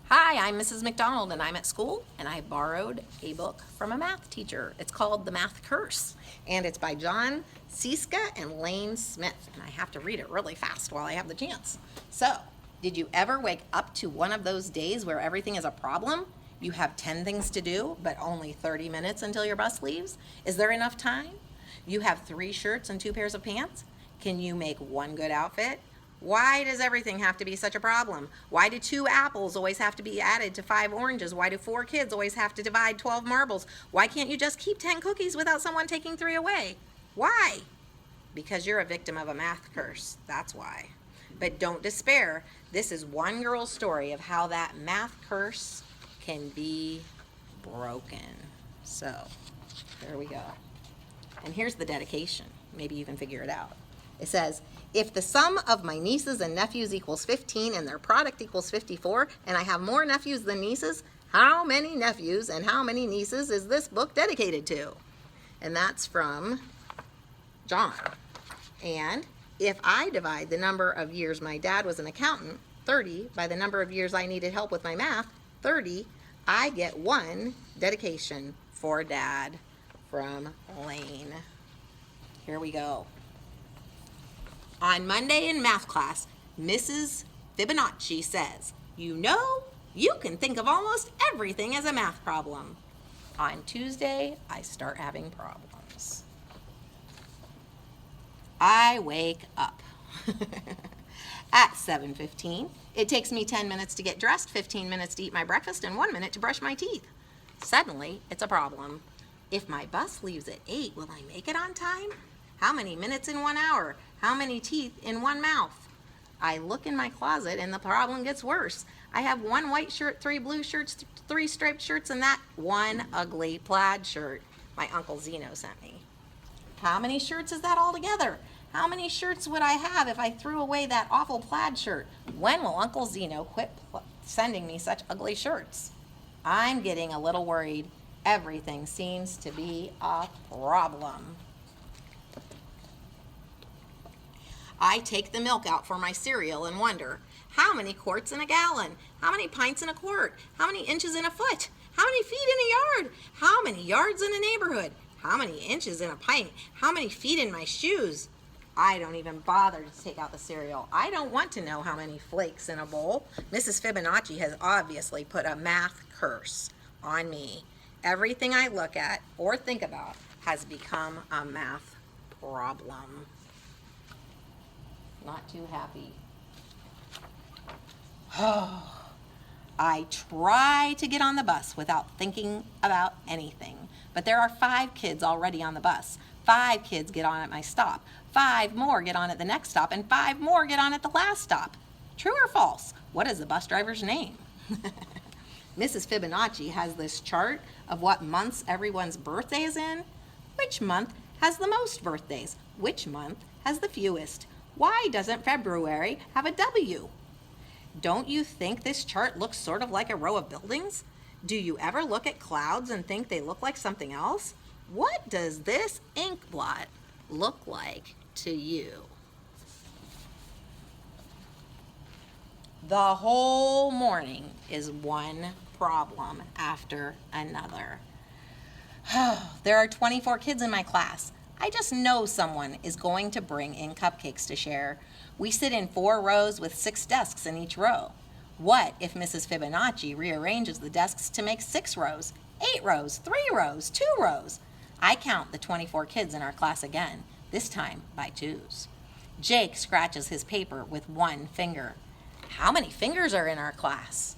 Hi, I'm Mrs. McDonald and I'm at school and I borrowed a book from a math teacher. It's called The Math Curse and it's by John Ciska and Lane Smith. And I have to read it really fast while I have the chance. So, did you ever wake up to one of those days where everything is a problem? You have 10 things to do, but only 30 minutes until your bus leaves? Is there enough time? You have 3 shirts and 2 pairs of pants? Can you make one good outfit? Why does everything have to be such a problem? Why do 2 apples always have to be added to 5 oranges? Why do 4 kids always have to divide 12 marbles? Why can't you just keep 10 cookies without someone taking 3 away? Why? Because you're a victim of a math curse. That's why. But don't despair. This is one girl's story of how that math curse can be broken. So, there we go. And here's the dedication. Maybe you can figure it out. It says, if the sum of my nieces and nephews equals 15 and their product equals 54, and I have more nephews than nieces, how many nephews and how many nieces is this book dedicated to? And that's from John. And if I divide the number of years my dad was an accountant, 30, by the number of years I needed help with my math, 30, I get 1 dedication for Dad from Lane. Here we go. On Monday in math class, Mrs. Fibonacci says, you know, you can think of almost everything as a math problem. On Tuesday, I start having problems. I wake up at 7:15. It takes me 10 minutes to get dressed, 15 minutes to eat my breakfast, and 1 minute to brush my teeth. Suddenly, it's a problem. If my bus leaves at 8, will I make it on time? How many minutes in 1 hour? How many teeth in 1 mouth? I look in my closet and the problem gets worse. I have 1 white shirt, 3 blue shirts, 3 striped shirts, and that 1 ugly plaid shirt my Uncle Zeno sent me. How many shirts is that altogether? How many shirts would I have if I threw away that awful plaid shirt? When will Uncle Zeno quit sending me such ugly shirts? I'm getting a little worried. Everything seems to be a problem. I take the milk out for my cereal and wonder, how many quarts in a gallon? How many pints in a quart? How many inches in a foot? How many feet in a yard? How many yards in a neighborhood? How many inches in a pint? How many feet in my shoes? I don't even bother to take out the cereal. I don't want to know how many flakes in a bowl. Mrs. Fibonacci has obviously put a math curse on me. Everything I look at or think about has become a math problem. Not too happy. I try to get on the bus without thinking about anything. But there are 5 kids already on the bus. 5 kids get on at my stop. 5 more get on at the next stop, and 5 more get on at the last stop. True or false? What is the bus driver's name? Mrs. Fibonacci has this chart of what months everyone's birthday is in. Which month has the most birthdays? Which month has the fewest? Why doesn't February have a W? Don't you think this chart looks sort of like a row of buildings? Do you ever look at clouds and think they look like something else? What does this ink blot look like to you? The whole morning is one problem after another. There are 24 kids in my class. I just know someone is going to bring in cupcakes to share. We sit in 4 rows with 6 desks in each row. What if Mrs. Fibonacci rearranges the desks to make 6 rows, 8 rows, 3 rows, 2 rows? I count the 24 kids in our class again, this time by 2s. Jake scratches his paper with 1 finger. How many fingers are in our class?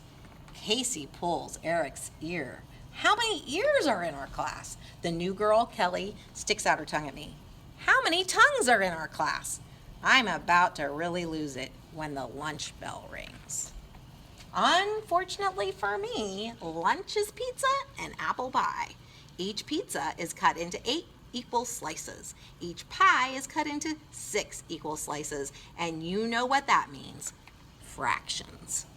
Casey pulls Eric's ear. How many ears are in our class? The new girl, Kelly, sticks out her tongue at me. How many tongues are in our class? I'm about to really lose it when the lunch bell rings. Unfortunately for me, lunch is pizza and apple pie. Each pizza is cut into 8 equal slices. Each pie is cut into 6 equal slices. And you know what that means. Fractions.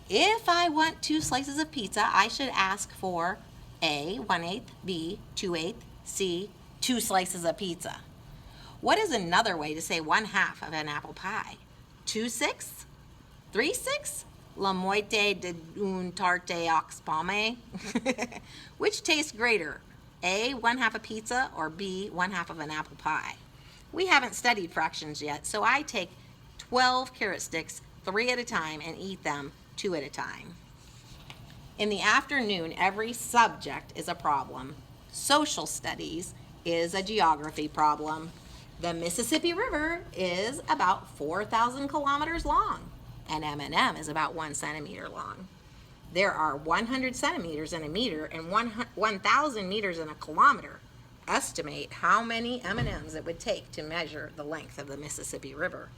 If I want 2 slices of pizza, I should ask for A, 1/8, B, 2/8, C, 2 slices of pizza. What is another way to say 1/2 of an apple pie? 2/6? 3/6? La moitié de un tarte aux pommes. Which tastes greater? A, 1/2 a pizza, or B, 1/2 of an apple pie? We haven't studied fractions yet, so I take 12 carrot sticks, 3 at a time, and eat them 2 at a time. In the afternoon, every subject is a problem. Social studies is a geography problem. The Mississippi River is about 4,000 kilometers long. An M&M is about 1 centimeter long. There are 100 centimeters in a meter and 1,000 meters in a kilometer. Estimate how many M&Ms it would take to measure the length of the Mississippi River.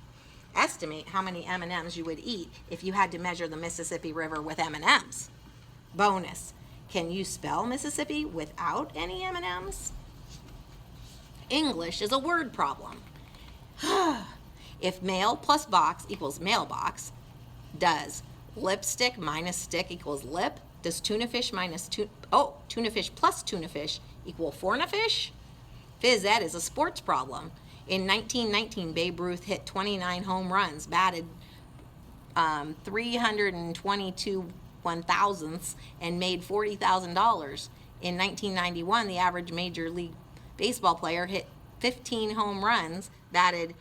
Estimate how many M&Ms you would eat if you had to measure the Mississippi River with M&Ms. Bonus, can you spell Mississippi without any M&Ms? English is a word problem. If mail plus box equals mailbox, does lipstick minus stick equals lip? Does tuna fish plus tuna fish equal forna fish? Phys ed is a sports problem. In 1919, Babe Ruth hit 29 home runs, batted 322 1,000ths, and made $40,000. In 1991, the average Major League Baseball player hit 15 home runs, batted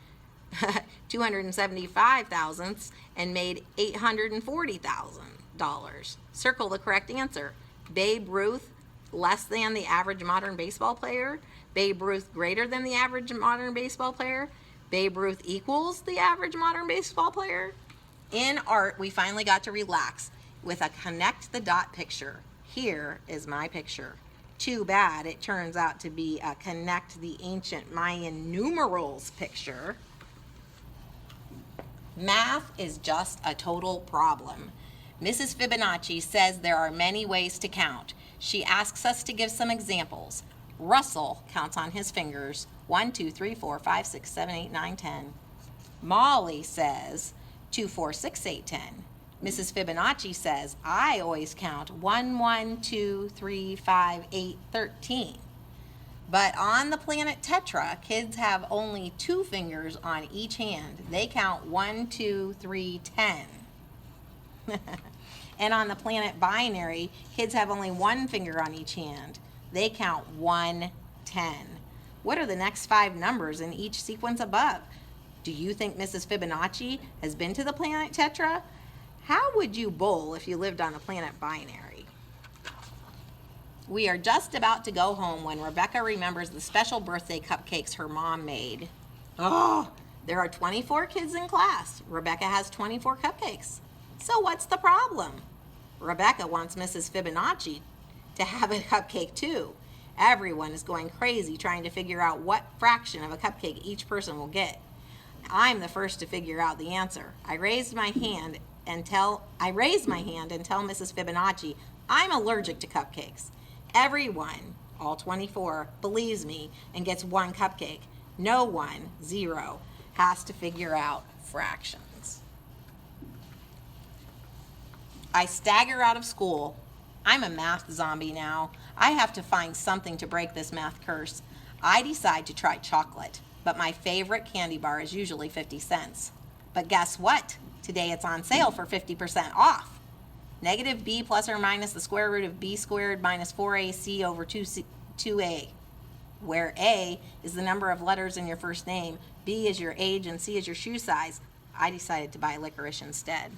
275 thousandths, and made $840,000. Circle the correct answer. Babe Ruth less than the average modern baseball player. Babe Ruth greater than the average modern baseball player. Babe Ruth equals the average modern baseball player. In art, we finally got to relax with a connect the dot picture. Here is my picture. Too bad it turns out to be a connect the ancient Mayan numerals picture. Math is just a total problem. Mrs. Fibonacci says there are many ways to count. She asks us to give some examples. Russell counts on his fingers. 1, 2, 3, 4, 5, 6, 7, 8, 9, 10. Molly says 2, 4, 6, 8, 10. Mrs. Fibonacci says, I always count 1, 1, 2, 3, 5, 8, 13. But on the planet Tetra, kids have only 2 fingers on each hand. They count 1, 2, 3, 10. And on the planet Binary, kids have only 1 finger on each hand. They count 1, 10. What are the next 5 numbers in each sequence above? Do you think Mrs. Fibonacci has been to the planet Tetra? How would you bowl if you lived on the planet Binary? We are just about to go home when Rebecca remembers the special birthday cupcakes her mom made. Oh, there are 24 kids in class. Rebecca has 24 cupcakes. So what's the problem? Rebecca wants Mrs. Fibonacci to have a cupcake too. Everyone is going crazy trying to figure out what fraction of a cupcake each person will get. I'm the first to figure out the answer. I raise my hand and tell Mrs. Fibonacci I'm allergic to cupcakes. Everyone, all 24, believes me and gets 1 cupcake. No one, 0, has to figure out fractions. I stagger out of school. I'm a math zombie now. I have to find something to break this math curse. I decide to try chocolate, but my favorite candy bar is usually 50 cents. But guess what? Today it's on sale for 50% off. Negative b plus or minus the square root of b squared minus 4ac over 2a, where a is the number of letters in your first name, b is your age, and c is your shoe size. I decided to buy licorice instead.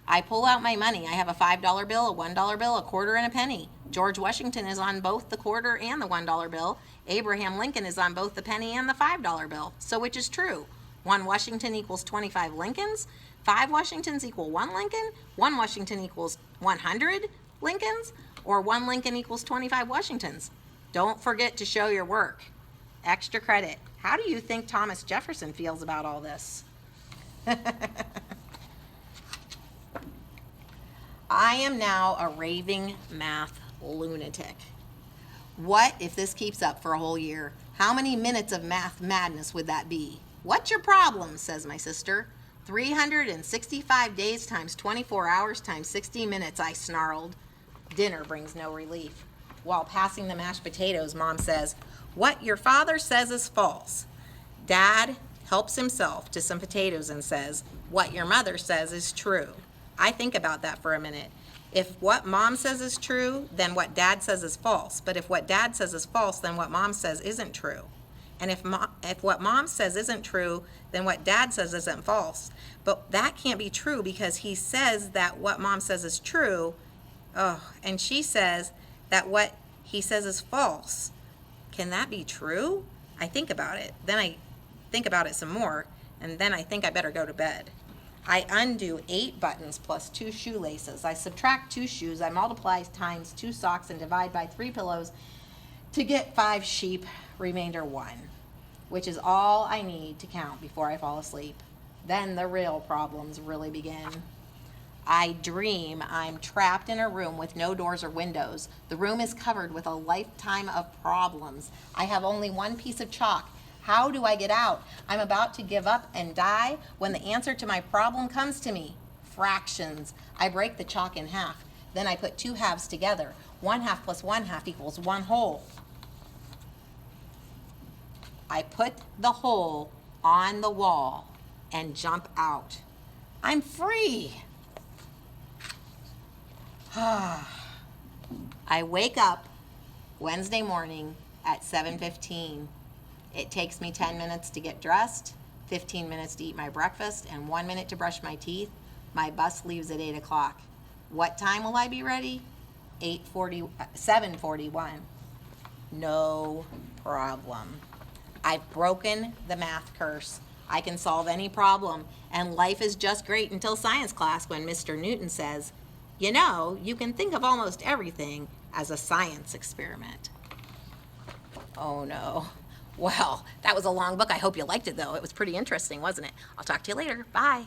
I pull out my money. I have a $5 bill, a $1 bill, a quarter, and a penny. George Washington is on both the quarter and the $1 bill. Abraham Lincoln is on both the penny and the $5 bill. So which is true? 1 Washington equals 25 Lincolns? 5 Washingtons equal 1 Lincoln? 1 Washington equals 100 Lincolns? Or 1 Lincoln equals 25 Washingtons? Don't forget to show your work. Extra credit. How do you think Thomas Jefferson feels about all this? I am now a raving math lunatic. What if this keeps up for a whole year? How many minutes of math madness would that be? What's your problem, says my sister. 365 days times 24 hours times 60 minutes, I snarled. Dinner brings no relief. While passing the mashed potatoes, Mom says, what your father says is false. Dad helps himself to some potatoes and says, what your mother says is true. I think about that for a minute. If what mom says is true, then what dad says is false. But if what dad says is false, then what mom says isn't true. And if what mom says isn't true, then what dad says isn't false. But that can't be true because he says that what mom says is true, and she says that what he says is false. Can that be true? I think about it. Then I think about it some more, and then I think I better go to bed. I undo 8 buttons plus 2 shoelaces. I subtract 2 shoes. I multiply times 2 socks and divide by 3 pillows to get 5 sheep, remainder 1, which is all I need to count before I fall asleep. Then the real problems really begin. I dream I'm trapped in a room with no doors or windows. The room is covered with a lifetime of problems. I have only one piece of chalk. How do I get out? I'm about to give up and die when the answer to my problem comes to me. Fractions. I break the chalk in half. Then I put 2 halves together. 1/2 plus 1/2 equals 1 whole. I put the hole on the wall and jump out. I'm free. I wake up Wednesday morning at 7:15. It takes me 10 minutes to get dressed, 15 minutes to eat my breakfast, and 1 minute to brush my teeth. My bus leaves at 8 o'clock. What time will I be ready? 7:41. No problem. I've broken the math curse. I can solve any problem, and life is just great until science class when Mr. Newton says, you know, you can think of almost everything as a science experiment. Oh no. Well, that was a long book. I hope you liked it though. It was pretty interesting, wasn't it? I'll talk to you later. Bye.